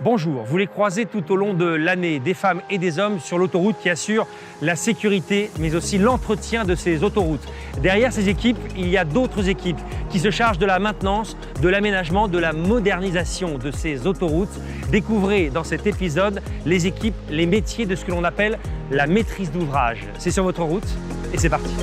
Bonjour, vous les croisez tout au long de l'année, des femmes et des hommes sur l'autoroute qui assurent la sécurité, mais aussi l'entretien de ces autoroutes. Derrière ces équipes, il y a d'autres équipes qui se chargent de la maintenance, de l'aménagement, de la modernisation de ces autoroutes. Découvrez dans cet épisode les équipes, les métiers de ce que l'on appelle la maîtrise d'ouvrage. C'est sur votre route et c'est parti.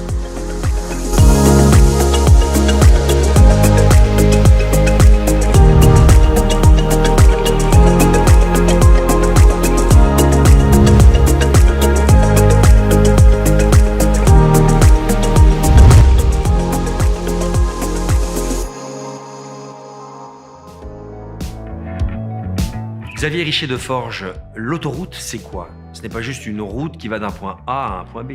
Xavier Richet de Forges, l'autoroute, c'est quoi? Ce n'est pas juste une route qui va d'un point A à un point B.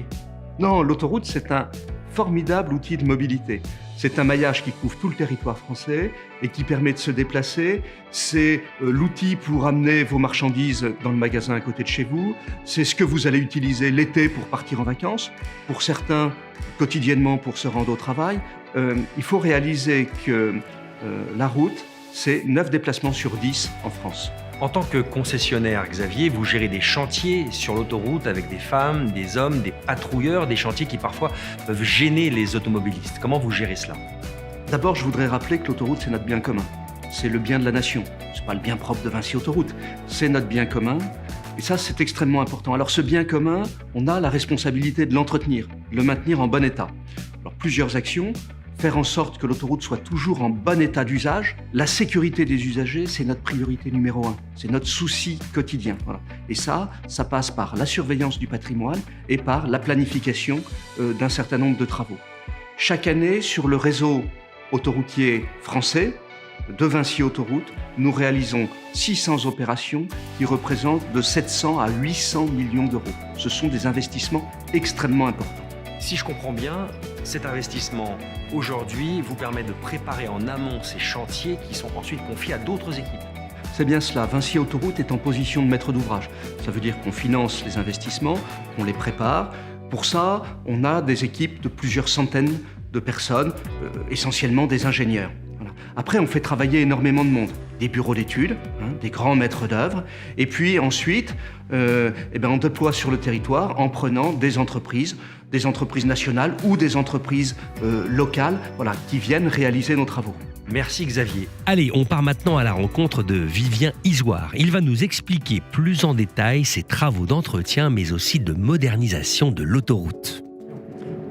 Non, l'autoroute, c'est un formidable outil de mobilité. C'est un maillage qui couvre tout le territoire français et qui permet de se déplacer. C'est l'outil pour amener vos marchandises dans le magasin à côté de chez vous. C'est ce que vous allez utiliser l'été pour partir en vacances. Pour certains, quotidiennement pour se rendre au travail. Il faut réaliser que la route, c'est 9 déplacements sur 10 en France. En tant que concessionnaire, Xavier, vous gérez des chantiers sur l'autoroute avec des femmes, des hommes, des patrouilleurs, des chantiers qui parfois peuvent gêner les automobilistes. Comment vous gérez cela? D'abord, je voudrais rappeler que l'autoroute, c'est notre bien commun. C'est le bien de la nation. C'est pas le bien propre de Vinci Autoroute. C'est notre bien commun. Et ça, c'est extrêmement important. Alors, ce bien commun, on a la responsabilité de l'entretenir, de le maintenir en bon état. Alors, plusieurs actions. Faire en sorte que l'autoroute soit toujours en bon état d'usage. La sécurité des usagers, c'est notre priorité numéro 1. C'est notre souci quotidien. Voilà. Et ça passe par la surveillance du patrimoine et par la planification d'un certain nombre de travaux. Chaque année, sur le réseau autoroutier français de Vinci Autoroute, nous réalisons 600 opérations qui représentent de 700 à 800 millions d'euros. Ce sont des investissements extrêmement importants. Si je comprends bien, cet investissement aujourd'hui vous permet de préparer en amont ces chantiers qui sont ensuite confiés à d'autres équipes. C'est bien cela. Vinci Autoroute est en position de maître d'ouvrage. Ça veut dire qu'on finance les investissements, qu'on les prépare. Pour ça, on a des équipes de plusieurs centaines de personnes, essentiellement des ingénieurs. Voilà. Après, on fait travailler énormément de monde. Des bureaux d'études, des grands maîtres d'œuvre. Et puis ensuite, on déploie sur le territoire en prenant des entreprises nationales ou des entreprises locales, voilà, qui viennent réaliser nos travaux. Merci Xavier. Allez, on part maintenant à la rencontre de Vivien Isoard. Il va nous expliquer plus en détail ses travaux d'entretien, mais aussi de modernisation de l'autoroute.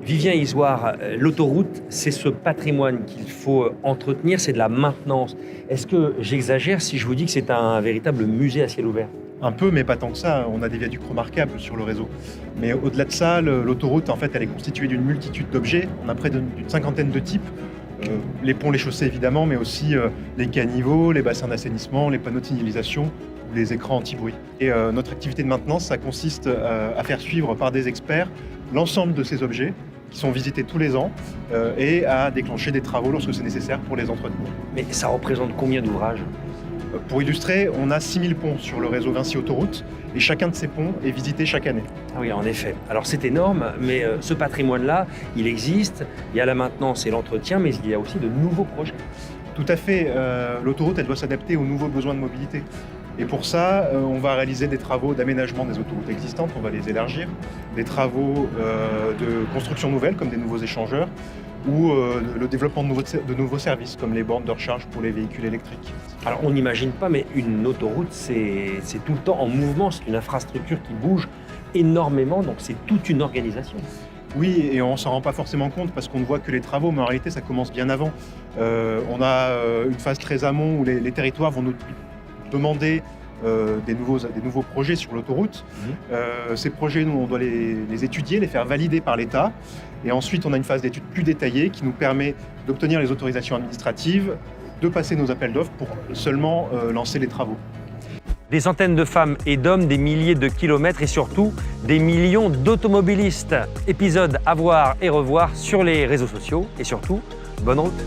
Vivien Isoard, l'autoroute, c'est ce patrimoine qu'il faut entretenir, c'est de la maintenance. Est-ce que j'exagère si je vous dis que c'est un véritable musée à ciel ouvert? Un peu, mais pas tant que ça. On a des viaducs remarquables sur le réseau. Mais au-delà de ça, l'autoroute, en fait, elle est constituée d'une multitude d'objets. On a près d'une cinquantaine de types. Les ponts, les chaussées, évidemment, mais aussi les caniveaux, les bassins d'assainissement, les panneaux de signalisation, les écrans anti-bruit. Et notre activité de maintenance, ça consiste à faire suivre par des experts l'ensemble de ces objets qui sont visités tous les ans et à déclencher des travaux lorsque c'est nécessaire pour les entretenir. Mais ça représente combien d'ouvrages? Pour illustrer, on a 6000 ponts sur le réseau Vinci Autoroute et chacun de ces ponts est visité chaque année. Ah oui, en effet. Alors c'est énorme, mais ce patrimoine-là, il existe, il y a la maintenance et l'entretien, mais il y a aussi de nouveaux projets. Tout à fait. L'autoroute, elle doit s'adapter aux nouveaux besoins de mobilité. Et pour ça, on va réaliser des travaux d'aménagement des autoroutes existantes, on va les élargir, des travaux de construction nouvelle, comme des nouveaux échangeurs, ou le développement de nouveaux services, comme les bornes de recharge pour les véhicules électriques. Alors on n'imagine pas, mais une autoroute, c'est tout le temps en mouvement, c'est une infrastructure qui bouge énormément, donc c'est toute une organisation. Oui, et on ne s'en rend pas forcément compte parce qu'on ne voit que les travaux, mais en réalité ça commence bien avant. On a une phase très amont où les territoires vont nous demander des nouveaux projets sur l'autoroute. Ces projets, nous, on doit les étudier, les faire valider par l'État. Et ensuite, on a une phase d'étude plus détaillée qui nous permet d'obtenir les autorisations administratives, de passer nos appels d'offres pour seulement lancer les travaux. Des centaines de femmes et d'hommes, des milliers de kilomètres et surtout des millions d'automobilistes. Épisode à voir et revoir sur les réseaux sociaux et surtout, bonne route.